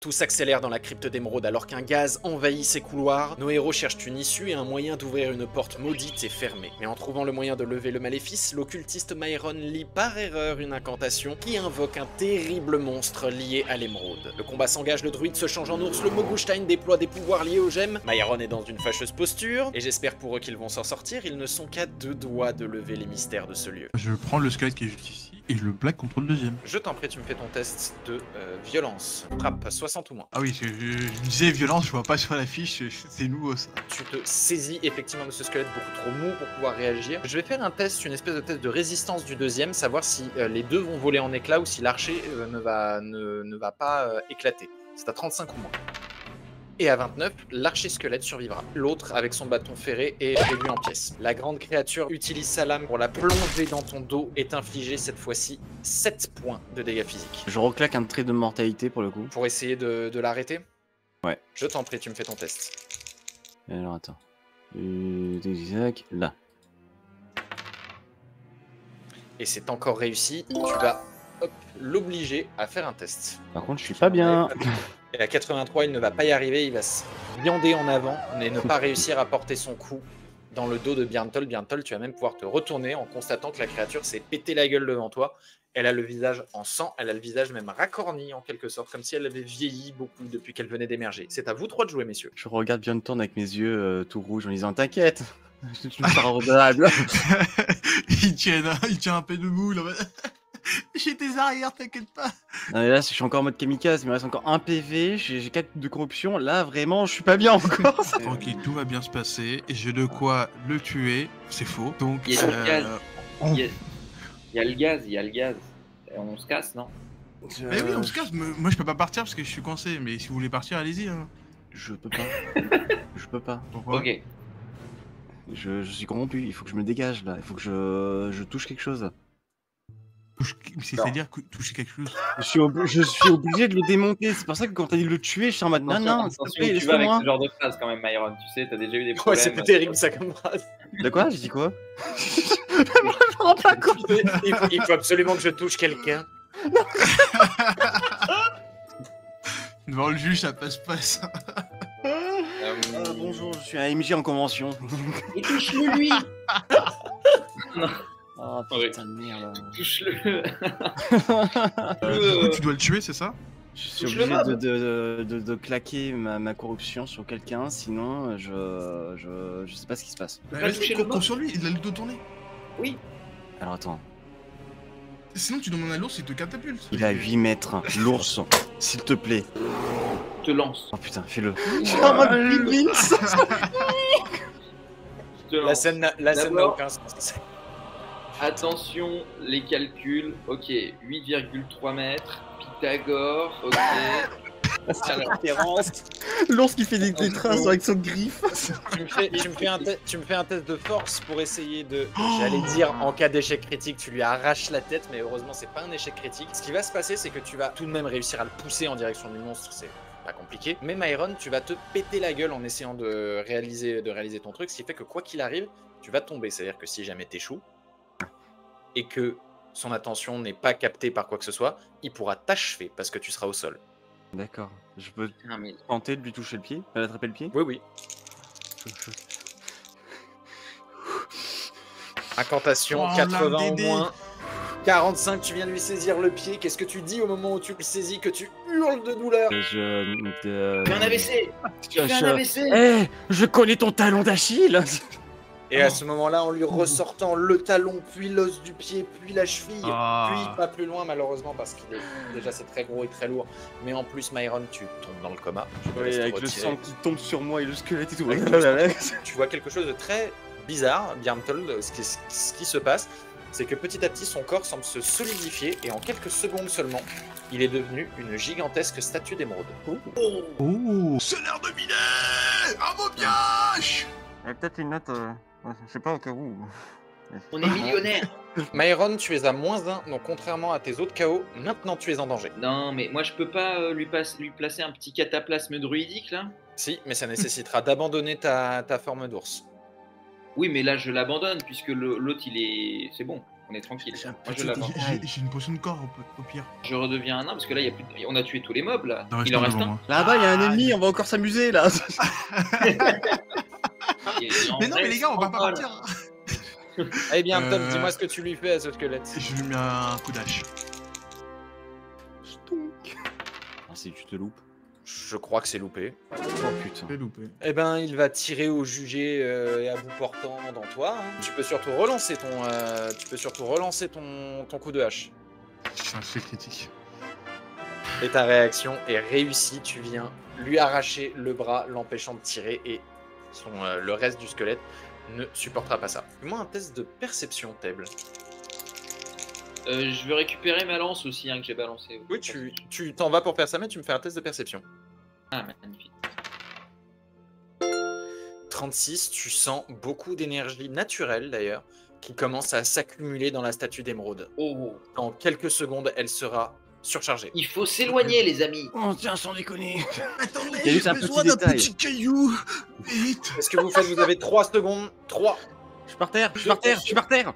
Tout s'accélère dans la crypte d'émeraude alors qu'un gaz envahit ses couloirs. Nos héros cherchent une issue et un moyen d'ouvrir une porte maudite et fermée. Mais en trouvant le moyen de lever le maléfice, l'occultiste Myron lit par erreur une incantation qui invoque un terrible monstre lié à l'émeraude. Le combat s'engage, le druide se change en ours, le Mogustein déploie des pouvoirs liés aux gemmes. Myron est dans une fâcheuse posture et j'espère pour eux qu'ils vont s'en sortir. Ils ne sont qu'à 2 doigts de lever les mystères de ce lieu. Je prends le squelette qui est juste ici et je le plaque contre le deuxième. Je t'en prie, tu me fais ton test de violence. Frappe 60 ou moins. Ah oui, je disais violence, je vois pas sur la fiche, c'est nouveau ça. Tu te saisis effectivement de ce squelette beaucoup trop mou pour pouvoir réagir. Je vais faire un test, une espèce de test de résistance du deuxième, savoir si les deux vont voler en éclats ou si l'archer ne va pas éclater. C'est à 35 ou moins. Et à 29, l'archer squelette survivra. L'autre, avec son bâton ferré, est réduit en pièces. La grande créature utilise sa lame pour la plonger dans ton dos et t'infliger cette fois-ci 7 points de dégâts physiques. Je reclaque un trait de mortalité pour le coup. Pour essayer de l'arrêter? Ouais. Je t'en prie, tu me fais ton test. Alors attends. Là. Et c'est encore réussi. Tu vas l'obliger à faire un test. Par contre, je suis pas bien. Et à 83, il ne va pas y arriver, il va se viander en avant et ne pas réussir à porter son coup dans le dos de Bjarntol. Bjarntol, tu vas même pouvoir te retourner en constatant que la créature s'est pété la gueule devant toi. Elle a le visage en sang, elle a le visage même racorni en quelque sorte, comme si elle avait vieilli beaucoup depuis qu'elle venait d'émerger. C'est à vous trois de jouer, messieurs. Je regarde Bjarntol avec mes yeux tout rouges en disant t'inquiète, je suis pas redevable. il tient un peu de moule. J'ai tes arrières, t'inquiète pas. Non mais là, je suis encore en mode kamikaze, il me reste encore un PV, j'ai 4 de corruption. Là, vraiment, je suis pas bien encore. Tranquille, tout va bien se passer. Et j'ai de quoi le tuer. C'est faux. Donc, il y a le gaz. Il y a le gaz, il y a le gaz. On se casse, non? Mais oui, on se casse. Moi, je peux pas partir parce que je suis coincé. Mais si vous voulez partir, allez-y. Hein. Je peux pas. Je peux pas. Pourquoi? Ok. Je suis corrompu, il faut que je me dégage là. Il faut que je touche quelque chose. C'est-à-dire toucher quelque chose. Je suis obligé de le démonter. C'est pour ça que quand t'as dit de le tuer, je suis en mode non, s'il te plaît, tu vas avec laisse-moi. ce genre de phrase quand même, Myron. Tu sais, t'as déjà eu des Ouais, problèmes. c'était terrible ça comme phrase. De quoi? J'ai dit quoi? Je me rends pas compte. Il faut absolument que je touche quelqu'un. Devant le juge, ça passe pas ça. Bonjour, je suis un MJ en convention. Et touche-le lui. Non. Oh putain de merde. Touche-le. Du coup, tu dois le tuer, c'est ça? Je suis obligé de claquer ma corruption sur quelqu'un, sinon je sais pas ce qui se passe. Bah, Pas toucher vas-y, le compte sur lui, il a le dos tourné. Oui. Alors attends, Sinon, tu demandes à l'ours, il te catapulte. il a 8 mètres, l'ours, s'il te plaît. Je te lance. Oh putain, fais-le. La scène n'a aucun sens. Attention, les calculs. Ok, 8,3 mètres. Pythagore. Ok. L'ours qui fait des traces avec son griffe. Tu me fais un test de force pour essayer de... J'allais dire, en cas d'échec critique, tu lui arraches la tête, mais heureusement, c'est pas un échec critique. Ce qui va se passer, c'est que tu vas tout de même réussir à le pousser en direction du monstre, c'est pas compliqué. Mais Myron, tu vas te péter la gueule en essayant de réaliser ton truc, ce qui fait que quoi qu'il arrive, tu vas tomber. C'est-à-dire que si jamais t'échoues, et que son attention n'est pas captée par quoi que ce soit, il pourra t'achever parce que tu seras au sol. D'accord, je peux Ah, mais... tenter de lui toucher le pied, d'attraper le pied. Oui, oui. Incantation, Oh, 80 l'âme au d'Aidé. moins. 45, tu viens de lui saisir le pied. Qu'est-ce que tu dis au moment où tu le saisis, que tu hurles de douleur? Fais un AVC. Fais un AVC. Eh, je connais ton talon d'Achille. Et à ce moment-là, en lui ressortant le talon, puis l'os du pied, puis la cheville, Ah. puis pas plus loin malheureusement parce qu'il est déjà c'est très gros et très lourd. Mais en plus, Myron, tu tombes dans le coma. Je te laisse te avec le retirer. sang qui tombe sur moi et le squelette et tout. Avec le sang. Tu vois quelque chose de très bizarre, Bjarntol. Ce qui se passe, c'est que petit à petit, son corps semble se solidifier et en quelques secondes seulement, il est devenu une gigantesque statue d'émeraude. Oh, c'est l'air de miner. À vos pièges. Peut-être une note, je sais pas au cas où. On est millionnaire. Myron, tu es à -1, donc contrairement à tes autres KO, maintenant tu es en danger. Non, mais moi je peux pas lui placer un petit cataplasme druidique là? Si, mais ça nécessitera d'abandonner ta forme d'ours. Oui, mais là je l'abandonne puisque l'autre il est. C'est bon. On est tranquille. J'ai Moi, je l'avance. j'ai une potion de corps au pire. Je redeviens un nain parce que là, y a plus de- on a tué tous les mobs là. Non, Il en reste devant un. moi. Là-bas, il y a un ennemi, on va encore s'amuser là. Il en Mais non, mais reste les gars, on va pas un, là. partir. Eh bien, Tom, Euh. dis-moi ce que tu lui fais à ce squelette. Je lui mets un coup d'âge. Ah, si tu te loupes. Je crois que c'est loupé. Oh putain. J'ai loupé. Eh ben, il va tirer au jugé et à bout portant dans toi. Hein. Tu peux surtout relancer ton coup de hache. C'est un fait critique. Et ta réaction est réussie. Tu viens lui arracher le bras, l'empêchant de tirer, et le reste du squelette ne supportera pas ça. Fais-moi un test de perception, Table. Je veux récupérer ma lance aussi hein, que j'ai balancée. Oui, tu t'en vas pour faire ça, mais tu me fais un test de perception. Ah, magnifique. 36, tu sens beaucoup d'énergie naturelle d'ailleurs, qui commence à s'accumuler dans la statue d'émeraude. Oh, Dans quelques secondes, elle sera surchargée. il faut s'éloigner, les amis. Oh tiens, sans déconner. Attendez, Il y a juste un petit détail. caillou. Vite. Qu'est-ce que vous faites? Vous avez 3 secondes. 3. Je suis par terre, je suis par terre, je suis par terre.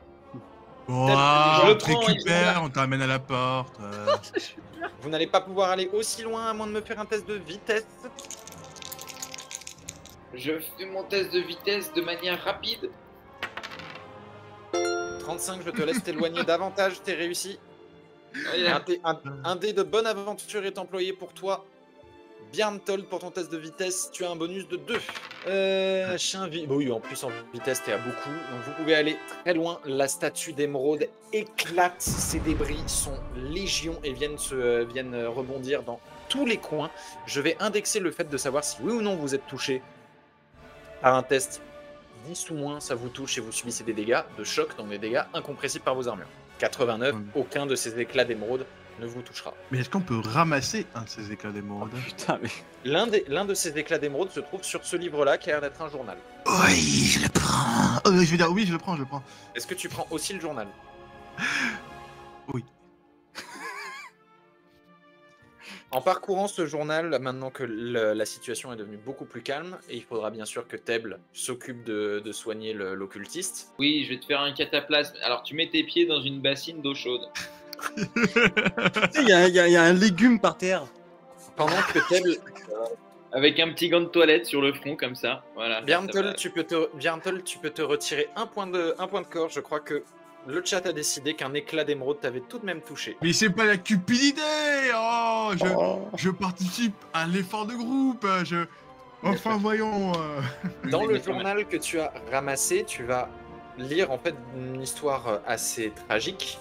Wow, Je le on te prends, récupère, on t'amène à la porte. Vous n'allez pas pouvoir aller aussi loin à moins de me faire un test de vitesse. Je fais mon test de vitesse de manière rapide. 35, je te laisse t'éloigner davantage, t'es réussi. Voilà. Un dé de bonne aventure est employé pour toi. Bjarntold, pour ton test de vitesse, tu as un bonus de 2. Oui, en plus en vitesse, t'es à beaucoup. Donc vous pouvez aller très loin. La statue d'émeraude éclate. Ses débris sont légion et viennent rebondir dans tous les coins. Je vais indexer le fait de savoir si oui ou non vous êtes touché par un test 10 ou moins, ça vous touche et vous subissez des dégâts de choc, donc des dégâts incompressibles par vos armures. 89, aucun de ces éclats d'émeraude ne vous touchera. Mais est-ce qu'on peut ramasser un de ces éclats d'émeraude? Putain, mais. L'un de ces éclats d'émeraude se trouve sur ce livre-là qui a l'air d'être un journal. Oui, je le prends. Je veux dire, oui, je le prends, je le prends. Est-ce que tu prends aussi le journal? Oui. En parcourant ce journal, maintenant que la situation est devenue beaucoup plus calme, et il faudra bien sûr que Table s'occupe de soigner l'occultiste. Oui, je vais te faire un cataplasme. Alors, tu mets tes pieds dans une bassine d'eau chaude. Tu sais, il y a un légume par terre. Pendant que Table... Avec un petit gant de toilette sur le front, comme ça. Voilà. Bjarntold, tu peux te retirer un point de corps. Je crois que le chat a décidé qu'un éclat d'émeraude t'avait tout de même touché. Mais c'est pas la cupidité. Oh, je participe à l'effort de groupe. Enfin, voyons. Dans le journal que tu as ramassé, tu vas lire en fait une histoire assez tragique.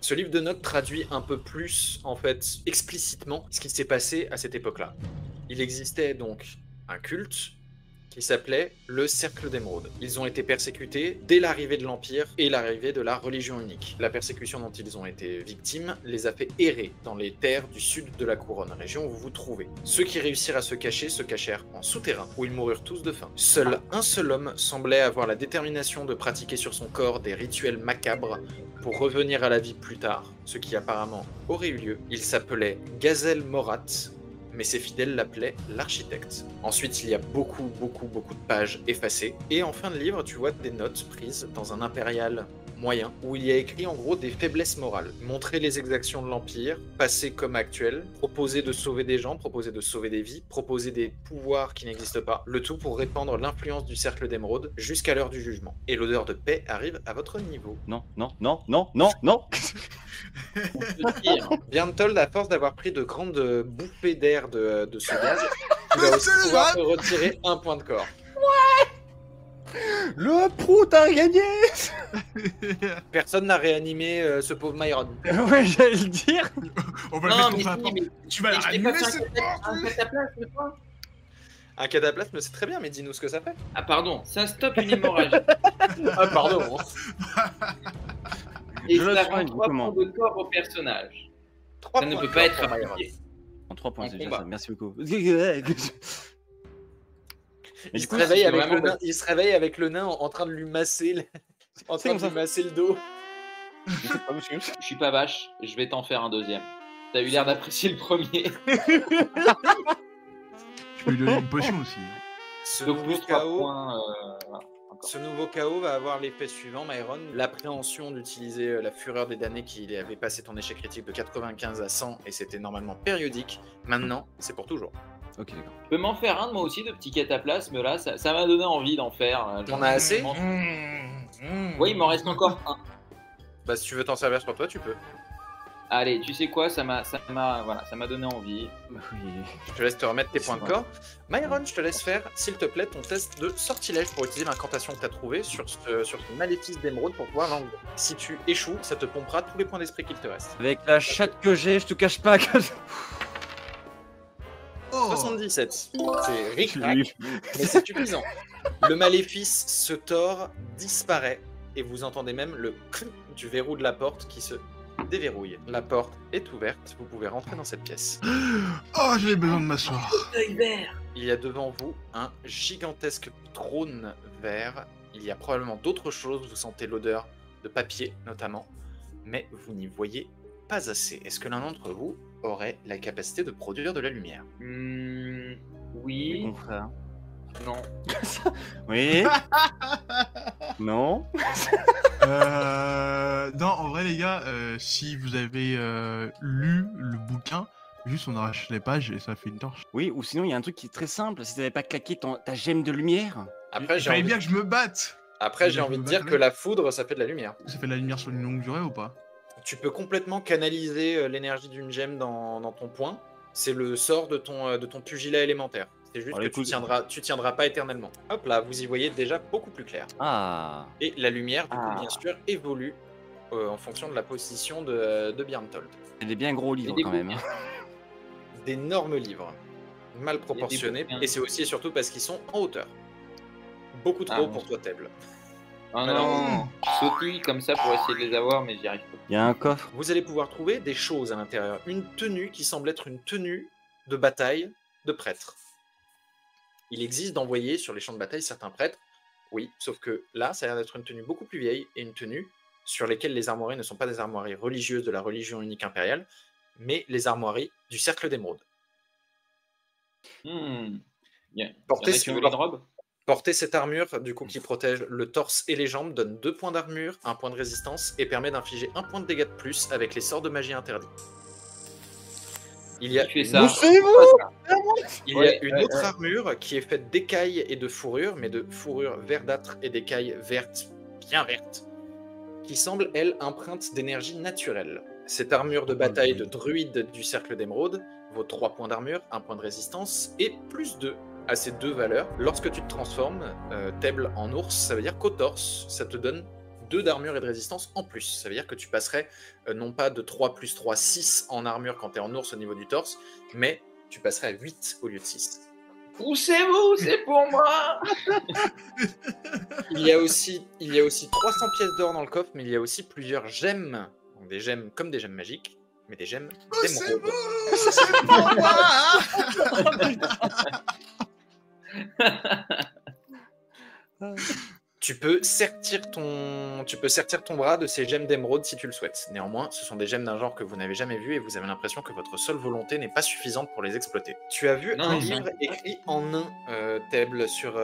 Ce livre de notes traduit un peu plus, en fait, explicitement ce qui s'est passé à cette époque-là. Il existait donc un culte qui s'appelait le Cercle d'Émeraude. Ils ont été persécutés dès l'arrivée de l'Empire et l'arrivée de la religion unique. La persécution dont ils ont été victimes les a fait errer dans les terres du sud de la couronne, région où vous vous trouvez. Ceux qui réussirent à se cacher se cachèrent en souterrain, où ils moururent tous de faim. Seul un seul homme semblait avoir la détermination de pratiquer sur son corps des rituels macabres pour revenir à la vie plus tard, ce qui apparemment aurait eu lieu. Il s'appelait Gazel Morat, mais ses fidèles l'appelaient l'architecte. Ensuite, il y a beaucoup de pages effacées. Et en fin de livre, tu vois des notes prises dans un impérial moyen, où il y a écrit en gros des faiblesses morales. Montrer les exactions de l'Empire, passé comme actuel, proposer de sauver des gens, proposer de sauver des vies, proposer des pouvoirs qui n'existent pas. Le tout pour répandre l'influence du Cercle d'Émeraude jusqu'à l'heure du jugement. Et l'odeur de paix arrive à votre niveau. Non, non, non, non, non, non. Bjarntold, à force d'avoir pris de grandes bouffées d'air de ce gaz, tu vas aussi pouvoir te retirer un point de corps. Le prout a gagné. Personne n'a réanimé ce pauvre Myron. Ouais, j'allais le dire. On va le Non, mettre mais contre la si, porte. mais Tu vas la je t'ai pas rallumer, fait cette porte. un cataplasme, toi. Un cataplasme, c'est très bien, mais dis-nous ce que ça fait. Ah, pardon, ça stoppe une hémorragie. Ah, pardon. Et Je le ça soigne, rend 3 comment points de corps au personnage. 3 Ça ne points peut de pas corps être pour Myron. appliqué. En 3 points, En c'est déjà combat. ça. Merci beaucoup. Il du se coup, réveille c'est avec vraiment le nain, il se réveille avec le nain en train de lui masser en train comme de ça. lui masser le dos. Je suis pas vache, je vais t'en faire un deuxième. T'as eu l'air d'apprécier le premier. Je peux lui donner une potion aussi. Ce Donc nouveau plus 3 chaos, points. encore. Ce nouveau chaos va avoir l'effet suivant, Myron. L'appréhension d'utiliser la fureur des damnés qui avait passé ton échec critique de 95 à 100 et c'était normalement périodique. Maintenant, c'est pour toujours. Ok, d'accord. Je peux m'en faire un de moi aussi de petit cataplasme là, ça m'a donné envie d'en faire. T'en as assez? Oui, il m'en reste encore un. Bah si tu veux t'en servir sur toi, tu peux. Allez, tu sais quoi, ça m'a donné envie. Oui. Je te laisse te remettre tes points de corps. Myron, je te laisse faire, s'il te plaît, ton test de sortilège pour utiliser l'incantation que tu as trouvée sur ce maléfice d'émeraude pour pouvoir l'enlever. Si tu échoues, ça te pompera tous les points d'esprit qu'il te reste. Avec la chatte que j'ai, je te cache pas que... Oh 77. C'est ric-rac, mais c'est suffisant. Le maléfice se tord, disparaît, et vous entendez même le clic du verrou de la porte qui se déverrouille. La porte est ouverte, vous pouvez rentrer dans cette pièce. Oh, j'ai besoin de m'asseoir. Il y a devant vous un gigantesque trône vert. Il y a probablement d'autres choses, vous sentez l'odeur de papier notamment, mais vous n'y voyez pas assez. Est-ce que l'un d'entre vous aurait la capacité de produire de la lumière? Oui. Mon frère. Non. Oui. Non. Non, en vrai, les gars, si vous avez lu le bouquin, juste on arrache les pages et ça fait une torche. Oui, ou sinon il y a un truc qui est très simple. Si t'avais pas claqué ta gemme de lumière. Après, Il j'ai fallait envie, bien que je me batte. après, je j'ai envie me de dire bats que la foudre, ça fait de la lumière. Ça fait de la lumière sur une longue durée ou pas? Tu peux complètement canaliser l'énergie d'une gemme dans ton poing. C'est le sort de ton pugilat élémentaire. C'est juste Alors, que écoute- tu tiendras pas éternellement. Hop là, vous y voyez déjà beaucoup plus clair. Ah. Et la lumière, du coup, Ah. bien sûr, évolue en fonction de la position de Bjarntold. C'est des bien gros livres des quand même. bouquins. D'énormes livres, mal proportionnés, bouquins. et c'est aussi et surtout parce qu'ils sont en hauteur. Beaucoup trop Ah, bon. pour toi, Table. Oh Alors- non, je sautille comme ça pour essayer de les avoir, mais j'y arrive pas. Il y a un coffre. Vous allez pouvoir trouver des choses à l'intérieur. Une tenue qui semble être une tenue de bataille de prêtre. Il existe d'envoyer sur les champs de bataille certains prêtres, oui, sauf que là, ça a l'air d'être une tenue beaucoup plus vieille et une tenue sur lesquelles les armoiries ne sont pas des armoiries religieuses de la religion unique impériale, mais les armoiries du cercle d'émeraude. Il y a Portez, qui si ont vous eu les robes. Porter cette armure, du coup, qui protège le torse et les jambes, donne 2 points d'armure, 1 point de résistance, et permet d'infliger 1 point de dégâts de plus avec les sorts de magie interdits. Il y a Qui fait ça. Il y a une autre armure qui est faite d'écailles et de fourrure, mais de fourrure verdâtre et d'écailles vertes, bien vertes, qui semble, elle, empreinte d'énergie naturelle. Cette armure de bataille de druide du cercle d'émeraude vaut 3 points d'armure, 1 point de résistance et plus 2 à ces 2 valeurs. Lorsque tu te transformes, Table, en ours, ça veut dire qu'au torse, ça te donne 2 d'armure et de résistance en plus. Ça veut dire que tu passerais non pas de 3 plus 3, 6 en armure quand tu es en ours au niveau du torse, mais tu passerais à 8 au lieu de 6. Poussez-vous, c'est pour moi. Il y a aussi 300 pièces d'or dans le coffre, mais il y a aussi plusieurs gemmes. Donc des gemmes comme des gemmes magiques, mais des gemmes C'est d'émeraude. bon, c'est pour moi. Tu peux sertir ton bras de ces gemmes d'émeraude si tu le souhaites. Néanmoins, ce sont des gemmes d'un genre que vous n'avez jamais vu et vous avez l'impression que votre seule volonté n'est pas suffisante pour les exploiter. Tu as vu Non, un mais- livre écrit en nain, Table, sur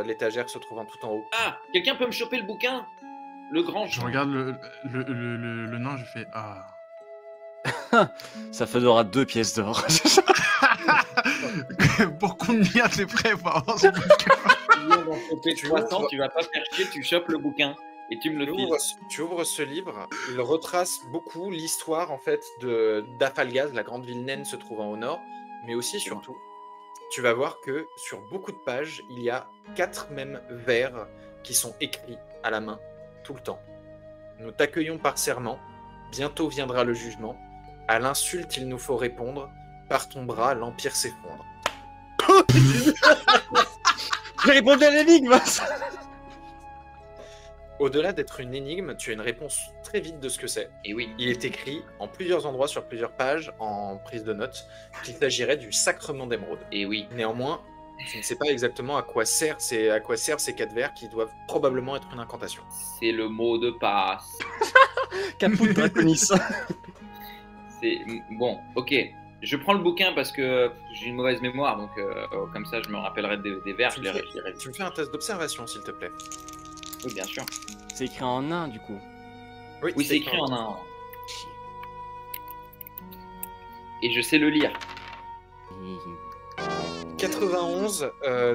l'étagère se trouvant tout en haut. Ah, quelqu'un peut me choper le bouquin? Le grand Je champ. regarde le nain, je fais ah. Ça fera 2 pièces d'or. Pour combien t'es prêt pour avoir ce bouquin? d'en choper 300, tu vas pas faire chier, tu chopes le bouquin et tu me le files. Tu ouvres ce livre, il retrace beaucoup l'histoire en fait d'Afalgaz, la grande ville naine se trouvant au nord, mais aussi surtout, tu vas voir que sur beaucoup de pages, il y a 4 mêmes vers qui sont écrits à la main tout le temps. Nous t'accueillons par serment, bientôt viendra le jugement, à l'insulte il nous faut répondre, par ton bras l'empire s'effondre. J'ai répondu à l'énigme. Au-delà d'être une énigme, tu as une réponse très vite de ce que c'est. Et oui. Il est écrit en plusieurs endroits sur plusieurs pages, en prise de notes, qu'il s'agirait du sacrement d'émeraude. Et oui. Néanmoins, tu ne sais pas exactement à quoi servent ces 4 vers qui doivent probablement être une incantation. C'est le mot de passe. Caput Draconis. C'est bon, ok. Je prends le bouquin parce que j'ai une mauvaise mémoire, donc comme ça je me rappellerai des vers. Tu me fais un test d'observation, s'il te plaît. Oui, bien sûr. C'est écrit en nain, du coup. Oui, c'est écrit en un. Et je sais le lire. 91,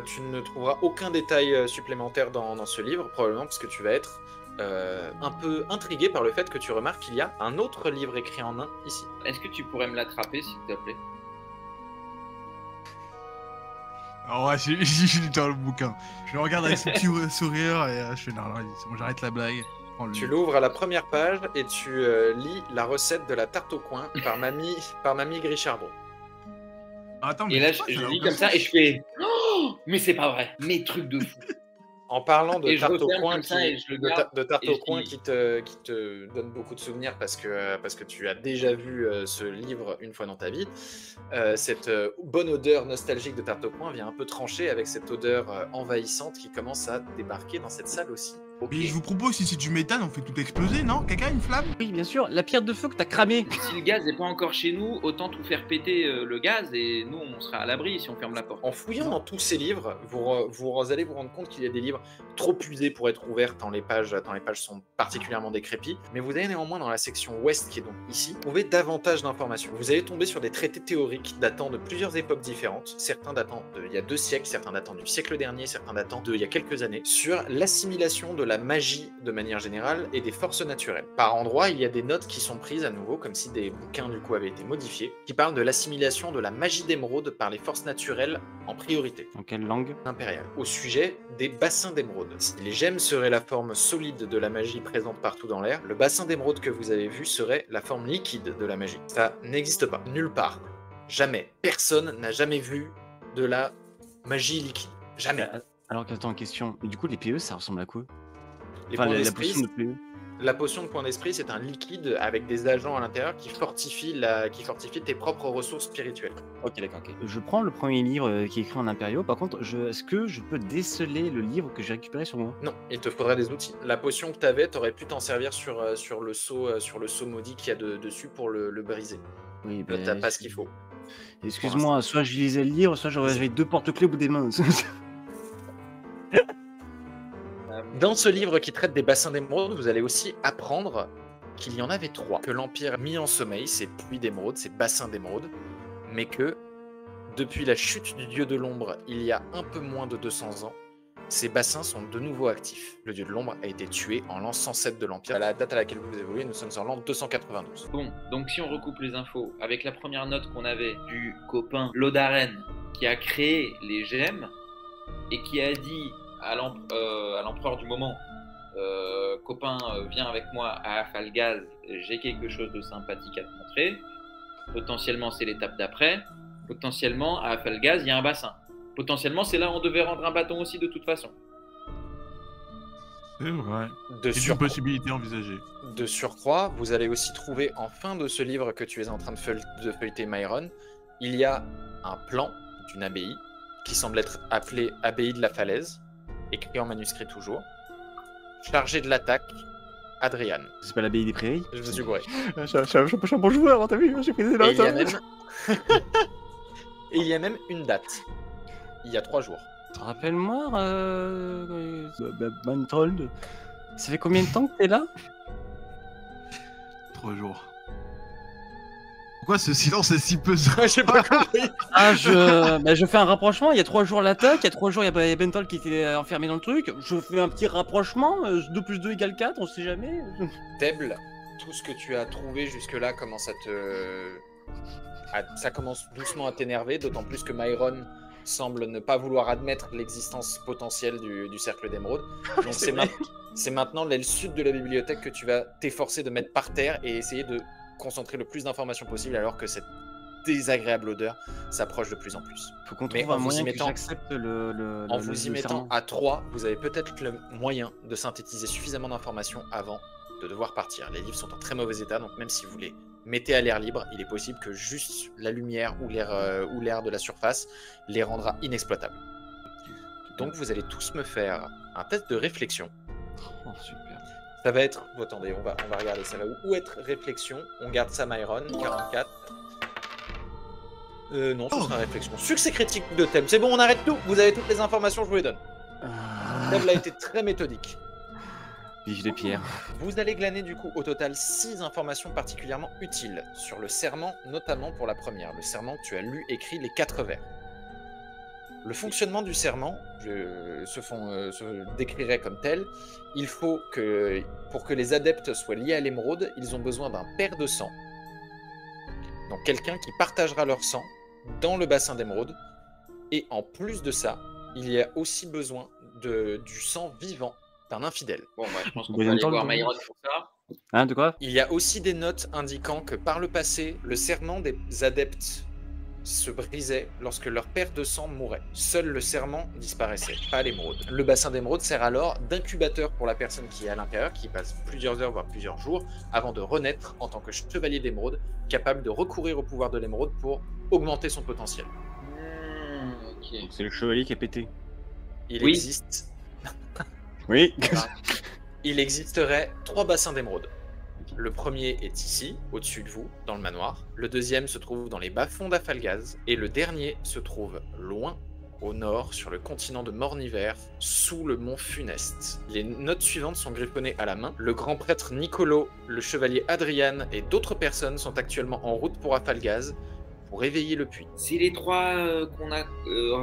tu ne trouveras aucun détail supplémentaire dans ce livre, probablement parce que tu vas être un peu intrigué par le fait que tu remarques qu'il y a un autre livre écrit en nain ici. Est-ce que tu pourrais me l'attraper, s'il te plaît? Alors ouais, j'ai dans le bouquin. Je le regarde avec ce petit sourire et je fais non, vas-y, c'est bon, j'arrête la blague. Tu l'ouvres à la première page et tu lis la recette de la tarte au coin par mamie Grichardon. Attends, et là, je lis comme ça et je fais oh, mais c'est pas vrai, mes trucs de fou. En parlant de tarte au coin qui te donne beaucoup de souvenirs parce que tu as déjà vu ce livre une fois dans ta vie, cette bonne odeur nostalgique de tarte au coin vient un peu trancher avec cette odeur envahissante qui commence à débarquer dans cette salle aussi. Mais je vous propose, si c'est du méthane, on fait tout exploser, non? Quelqu'un, une flamme? Oui, bien sûr, la pierre de feu que t'as cramée. Si le gaz n'est pas encore chez nous, autant tout faire péter le gaz et nous on sera à l'abri si on ferme la porte. En fouillant dans tous ces livres, vous allez vous rendre compte qu'il y a des livres trop usés pour être ouverts tant les pages sont particulièrement décrépies. Mais vous allez néanmoins dans la section ouest qui est donc ici, trouver davantage d'informations. Vous allez tomber sur des traités théoriques datant de plusieurs époques différentes, certains datant d'il y a 2 siècles, certains datant du siècle dernier, certains datant d'il y a quelques années, sur l'assimilation de la magie de manière générale et des forces naturelles. Par endroits, il y a des notes qui sont prises à nouveau, comme si des bouquins du coup avaient été modifiés, qui parlent de l'assimilation de la magie d'émeraude par les forces naturelles en priorité. En quelle langue? Impériale. Au sujet des bassins d'émeraude. Si les gemmes seraient la forme solide de la magie présente partout dans l'air, le bassin d'émeraude que vous avez vu serait la forme liquide de la magie. Ça n'existe pas, nulle part. Jamais. Personne n'a jamais vu de la magie liquide. Jamais. Alors qu'attends, question. Du coup, les PE, ça ressemble à quoi? Les Enfin, points la d'esprit, potion de PE. La potion de point d'esprit, c'est un liquide avec des agents à l'intérieur qui fortifient tes propres ressources spirituelles. Ok, d'accord. Ok. Je prends le premier livre qui est écrit en impériaux. Par contre, est-ce que je peux déceler le livre que j'ai récupéré sur moi? Non, il te faudrait des outils. La potion que tu avais, tu aurais pu t'en servir sur le seau maudit qu'il y a dessus pour le briser. Oui, Là, t'as pas ce qu'il faut. Excuse-moi, soit je lisais le livre, soit j'avais 2 porte-clés au bout des mains. Dans ce livre qui traite des bassins d'émeraude, vous allez aussi apprendre qu'il y en avait 3, que l'Empire a mis en sommeil, ces puits d'émeraude, ces bassins d'émeraude, mais que depuis la chute du dieu de l'ombre, il y a un peu moins de 200 ans, ces bassins sont de nouveau actifs. Le dieu de l'ombre a été tué en l'an 107 de l'Empire. À la date à laquelle vous évoluez, nous sommes en l'an 292. Bon, donc si on recoupe les infos, avec la première note qu'on avait du copain Lodaren, qui a créé les gemmes, et qui a dit à l'empereur du moment, copain, viens avec moi à Afalgaz, j'ai quelque chose de sympathique à te montrer. Potentiellement, c'est l'étape d'après. Potentiellement, à Afalgaz, il y a un bassin. Potentiellement, c'est là où on devait rendre un bâton aussi de toute façon. C'est vrai. C'est une possibilité envisagée. De surcroît, vous allez aussi trouver en fin de ce livre que tu es en train de feuilleter, Myron, il y a un plan d'une abbaye qui semble être appelée Abbaye de la Falaise, écrit en manuscrit toujours, chargé de l'attaque, Adrian. C'est pas l'abbaye des prairies? Je me suis gouré. Je suis un bon joueur, t'as vu? J'ai pris des notes. Et il y a même une date. Il y a 3 jours. Rappelle-moi, Mantrold, ça fait combien de temps que t'es là? 3 jours. Pourquoi ce silence est si pesant? J'ai pas compris. Ah, je fais un rapprochement, il y a 3 jours l'attaque, il y a 3 jours il y a Bentol qui était enfermé dans le truc, je fais un petit rapprochement, 2 plus 2 égale 4, on sait jamais. Teble, tout ce que tu as trouvé jusque-là commence ça commence doucement à t'énerver, d'autant plus que Myron semble ne pas vouloir admettre l'existence potentielle du cercle d'émeraude. Donc c'est maintenant l'aile sud de la bibliothèque que tu vas t'efforcer de mettre par terre et essayer de concentrer le plus d'informations possible alors que cette désagréable odeur s'approche de plus en plus. Faut qu'on trouve un moyen que j'accepte en vous y mettant à 3, vous avez peut-être le moyen de synthétiser suffisamment d'informations avant de devoir partir. Les livres sont en très mauvais état, donc même si vous les mettez à l'air libre, il est possible que juste la lumière ou l'air de la surface les rendra inexploitables. Donc vous allez tous me faire un test de réflexion. Oh, super. Ça va être... Oh, attendez, on va regarder. Ça va où être réflexion. On garde ça, Myron. 44. Non, ce sera réflexion. Succès critique de Thème. C'est bon, on arrête tout. Vous avez toutes les informations, je vous les donne. Thème a été très méthodique. Vive les pierres. Vous allez glaner du coup au total 6 informations particulièrement utiles sur le serment, notamment pour la première. Le serment que tu as lu, écrit les 4 vers. Le fonctionnement du serment se décrirait comme tel. Il faut que, pour que les adeptes soient liés à l'émeraude, ils ont besoin d'un pair de sang. Donc quelqu'un qui partagera leur sang dans le bassin d'émeraude. Et en plus de ça, il y a aussi besoin du sang vivant d'un infidèle. Bon, bah, je pense qu'on peut aller voir Myron pour ça. Hein, de quoi? Il y a aussi des notes indiquant que par le passé, le serment des adeptes se brisait lorsque leur paire de sang mourait. Seul le serment disparaissait, pas l'émeraude. Le bassin d'émeraude sert alors d'incubateur pour la personne qui est à l'intérieur, qui passe plusieurs heures, voire plusieurs jours, avant de renaître en tant que chevalier d'émeraude, capable de recourir au pouvoir de l'émeraude pour augmenter son potentiel. Ok. C'est le chevalier qui a pété. Il Oui. existe... Oui. Il existerait 3 bassins d'émeraude. Le premier est ici, au-dessus de vous, dans le manoir. Le deuxième se trouve dans les bas-fonds d'Afalgaz. Et le dernier se trouve loin, au nord, sur le continent de Morniver, sous le mont Funeste. Les notes suivantes sont griffonnées à la main. Le grand prêtre Nicolo, le chevalier Adrian et d'autres personnes sont actuellement en route pour Afalgaz pour éveiller le puits. C'est les 3 qu'on a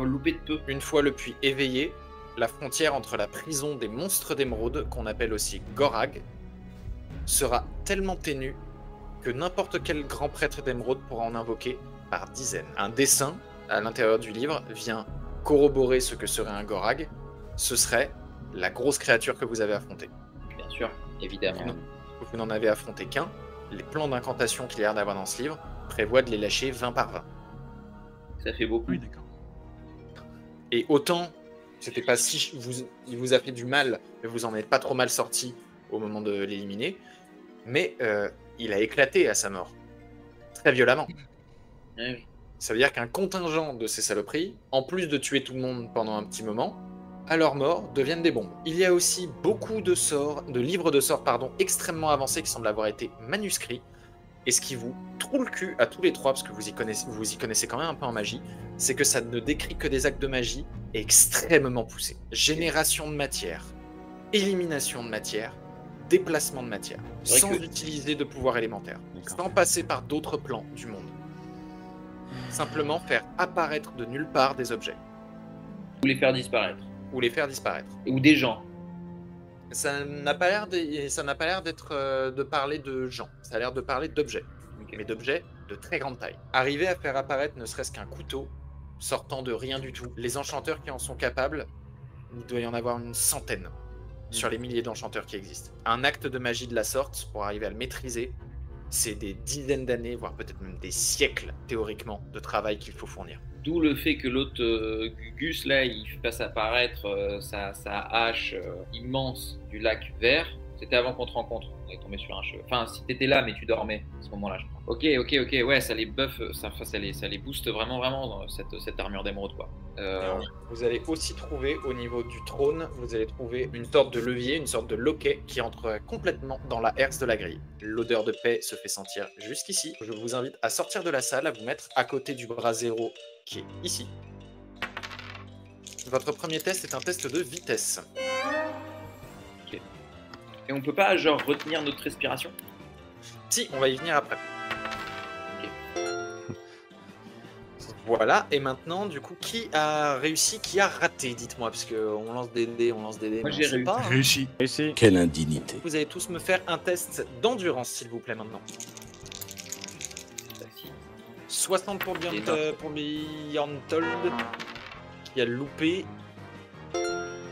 loupé de peu. Une fois le puits éveillé, la frontière entre la prison des monstres d'émeraude, qu'on appelle aussi Gorag, sera tellement ténue que n'importe quel grand prêtre d'émeraude pourra en invoquer par dizaines. Un dessin à l'intérieur du livre vient corroborer ce que serait un Gorag. Ce serait la grosse créature que vous avez affrontée. Bien sûr, évidemment. Vous n'en avez affronté qu'un. Les plans d'incantation qu'il y a l'air d'avoir dans ce livre prévoient de les lâcher 20 par 20. Ça fait beaucoup. Oui, d'accord. Et autant, c'était pas si il vous a fait du mal, mais vous en êtes pas trop mal sorti au moment de l'éliminer. Mais il a éclaté à sa mort. Très violemment. Oui. Ça veut dire qu'un contingent de ces saloperies, en plus de tuer tout le monde pendant un petit moment, à leur mort deviennent des bombes. Il y a aussi beaucoup de livres de sorts extrêmement avancés qui semblent avoir été manuscrits. Et ce qui vous troue le cul à tous les 3, parce que vous y connaissez quand même un peu en magie, c'est que ça ne décrit que des actes de magie extrêmement poussés. Génération de matière, élimination de matière, déplacement de matière, sans utiliser de pouvoir élémentaire, sans passer par d'autres plans du monde. Simplement faire apparaître de nulle part des objets. Ou les faire disparaître. Ou les faire disparaître. Ou des gens. Ça n'a pas l'air d'être de parler de gens, ça a l'air de parler d'objets, mais d'objets de très grande taille. Arriver à faire apparaître ne serait-ce qu'un couteau sortant de rien du tout, les enchanteurs qui en sont capables, il doit y en avoir une centaine sur les milliers d'enchanteurs qui existent. Un acte de magie de la sorte, pour arriver à le maîtriser, c'est des dizaines d'années, voire peut-être même des siècles, théoriquement, de travail qu'il faut fournir. D'où le fait que l'autre Gus, là, il fasse apparaître sa hache immense du lac vert. C'était avant qu'on te rencontre. On est tombé sur un cheveu. Enfin, si t'étais là, mais tu dormais à ce moment-là, je crois. Ok. Ouais, ça les buff, ça les booste vraiment cette armure d'émeraude, quoi. Vous allez aussi trouver au niveau du trône, vous allez trouver une sorte de levier, une sorte de loquet qui entre complètement dans la herse de la grille. L'odeur de paix se fait sentir jusqu'ici. Je vous invite à sortir de la salle, à vous mettre à côté du brasero qui est ici. Votre premier test est un test de vitesse. Ok. Et on peut pas, genre, retenir notre respiration? Si, on va y venir après. Ok. Voilà, et maintenant, du coup, qui a réussi, qui a raté? Dites-moi, parce qu'on lance des dés, Moi, mais j'ai on sait pas, hein. Réussi. Ici. Quelle indignité. Vous allez tous me faire un test d'endurance, s'il vous plaît, maintenant. 60 pour Bjorntold, qui a loupé.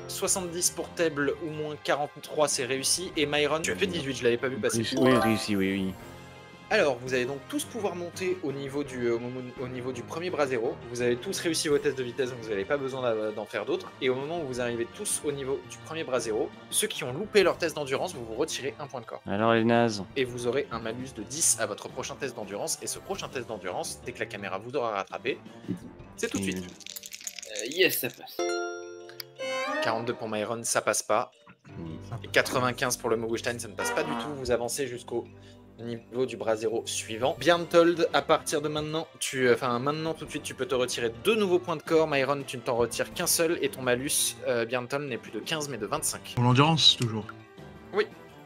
70 pour Table, ou moins 43, c'est réussi. Et Myron, tu as fait 18, je l'avais pas vu passer. Oui, réussi, oui. Alors, vous allez donc tous pouvoir monter au niveau du premier brasero. Vous avez tous réussi vos tests de vitesse, donc vous n'avez pas besoin d'en faire d'autres. Et au moment où vous arrivez tous au niveau du premier brasero, ceux qui ont loupé leur test d'endurance, vous vous retirez un point de corps. Alors les nazes. Et vous aurez un malus de 10 à votre prochain test d'endurance. Et ce prochain test d'endurance, dès que la caméra vous aura rattrapé, c'est tout de suite. Yes, ça passe. 42 pour Myron, ça passe pas. Et 95 pour le Mogustein, ça ne passe pas du tout. Vous avancez jusqu'au niveau du bras zéro suivant. Bjarntold, à partir de maintenant, maintenant tout de suite, tu peux te retirer 2 nouveaux points de corps. Myron, tu ne t'en retires qu'un seul et ton malus, Bjarntold, n'est plus de 15 mais de 25. Pour l'endurance, toujours. Oui,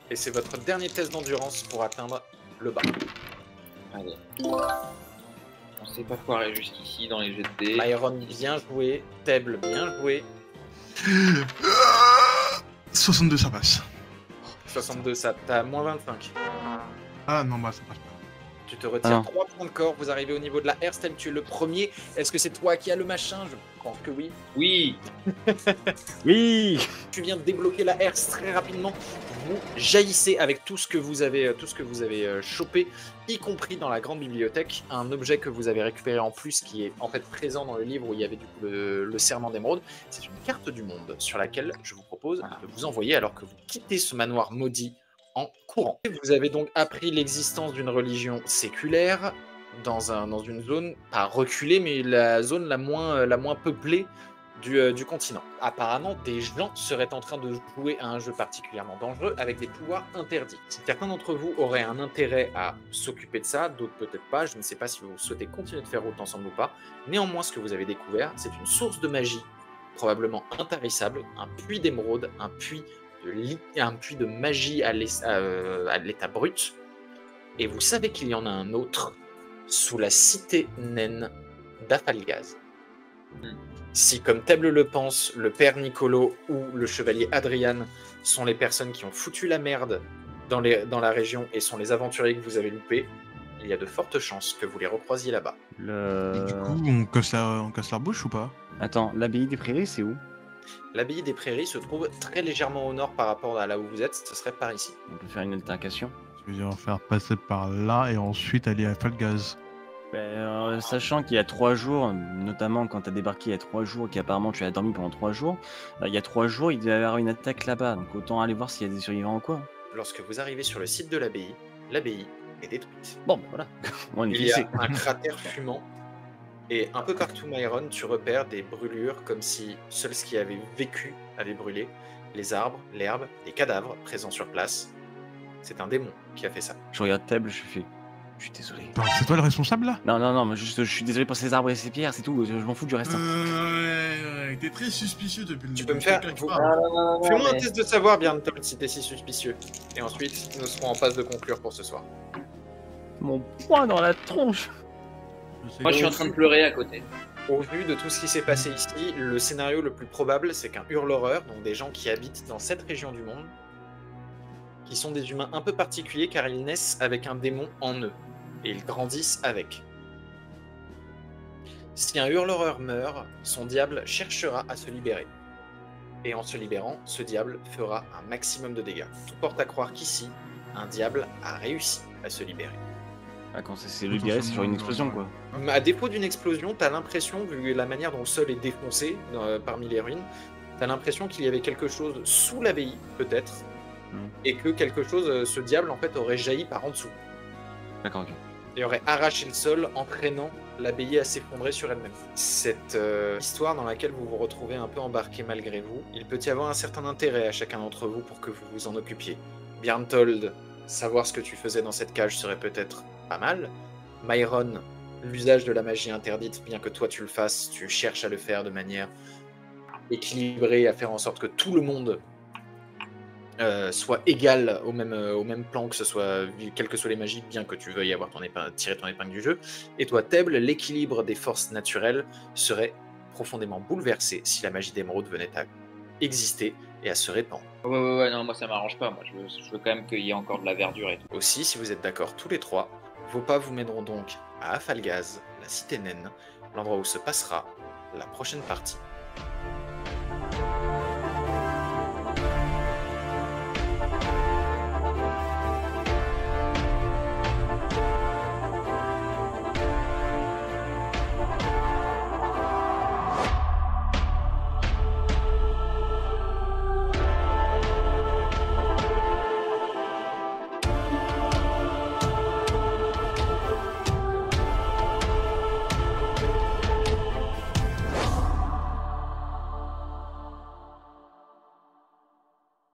et c'est votre dernier test d'endurance pour atteindre le bas. Allez. On s'est pas foiré jusqu'ici dans les jets de dés. Myron, bien joué. Teble, bien joué. 62, ça passe. 62, ça, t'as moins 25. Ah non, bah ça passe pas. Tu te retires 3 points de corps, vous arrivez au niveau de la Herstel, tu es le premier. Est-ce que c'est toi qui as le machin? Je pense que oui. Oui. Oui. Tu viens de débloquer la herse très rapidement. Vous jaillissez avec tout ce que vous avez, chopé, y compris dans la grande bibliothèque. Un objet que vous avez récupéré en plus, qui est en fait présent dans le livre où il y avait du coup le serment d'émeraude. C'est une carte du monde sur laquelle je vous propose de vous envoyer alors que vous quittez ce manoir maudit en courant. Vous avez donc appris l'existence d'une religion séculaire dans une zone, pas reculée, mais la zone la moins peuplée du continent. Apparemment, des gens seraient en train de jouer à un jeu particulièrement dangereux avec des pouvoirs interdits. Certains d'entre vous auraient un intérêt à s'occuper de ça, d'autres peut-être pas. Je ne sais pas si vous souhaitez continuer de faire route ensemble ou pas. Néanmoins, ce que vous avez découvert, c'est une source de magie, probablement intarissable, un puits d'émeraude, un puits de magie à l'état brut. Et vous savez qu'il y en a un autre sous la cité naine d'Afalgaz. Si, comme Teble le pense, le père Nicolo ou le chevalier Adrian sont les personnes qui ont foutu la merde dans la région et sont les aventuriers que vous avez loupés, il y a de fortes chances que vous les recroisiez là-bas. Du coup, on casse leur bouche ou pas? Attends, l'abbaye des Prairies, c'est où? L'abbaye des Prairies se trouve très légèrement au nord par rapport à là où vous êtes, ce serait par ici. On peut faire une altercation. Je veux dire, faire passer par là et ensuite aller à Falgaz. Sachant qu'il y a 3 jours, notamment quand tu as débarqué il y a 3 jours, qu'apparemment tu as dormi pendant 3 jours, il y a 3 jours, il devait y avoir une attaque là-bas, donc autant aller voir s'il y a des survivants ou quoi. Lorsque vous arrivez sur le site de l'abbaye est détruite. Bon, voilà. On est Il y a fixé. un cratère fumant, et un peu partout, Myron, tu repères des brûlures comme si seul ce qui avait vécu avait brûlé. Les arbres, l'herbe, les cadavres présents sur place. C'est un démon qui a fait ça. Je regarde Table, je suis désolé. C'est toi le responsable là? Non, mais juste, je suis désolé pour ces arbres et ces pierres, c'est tout, je m'en fous du reste. Ouais, t'es très suspicieux depuis le Tu début. peux me faire... Fais-moi un mais- test de savoir, Bjarntold, si t'es si suspicieux. Et ensuite, nous serons en passe de conclure pour ce soir. Mon poing dans la tronche. Moi, je suis en train de pleurer à côté. Au vu de tout ce qui s'est passé ici, le scénario le plus probable, c'est qu'un hurleur, donc des gens qui habitent dans cette région du monde, qui sont des humains un peu particuliers car ils naissent avec un démon en eux, et ils grandissent avec. Si un hurleur meurt, son diable cherchera à se libérer. Et en se libérant, ce diable fera un maximum de dégâts. Tout porte à croire qu'ici, un diable a réussi à se libérer. Ah, quand c'est libéré, c'est sur une explosion quoi. À défaut d'une explosion, t'as l'impression, vu la manière dont le sol est défoncé parmi les ruines, t'as l'impression qu'il y avait quelque chose sous l'abbaye, peut-être, et que quelque chose, ce diable, en fait, aurait jailli par en dessous. D'accord, ok. Et aurait arraché le sol, entraînant l'abbaye à s'effondrer sur elle-même. Cette histoire dans laquelle vous vous retrouvez un peu embarqué malgré vous, il peut y avoir un certain intérêt à chacun d'entre vous pour que vous vous en occupiez. Bjarntold, savoir ce que tu faisais dans cette cage serait peut-être pas mal. Myron, l'usage de la magie interdite, bien que toi tu le fasses, tu cherches à le faire de manière équilibrée, à faire en sorte que tout le monde soit égal au même plan, que ce soit, quelles que soient les magies, bien que tu veuilles avoir tirer ton épingle du jeu. Et toi, Teble, l'équilibre des forces naturelles serait profondément bouleversé si la magie d'émeraude venait à exister et à se répandre. Ouais, non, moi ça m'arrange pas. Moi, je veux quand même qu'il y ait encore de la verdure et tout. Aussi, si vous êtes d'accord tous les trois, vos pas vous mèneront donc à Afalgaz, la cité naine, l'endroit où se passera la prochaine partie.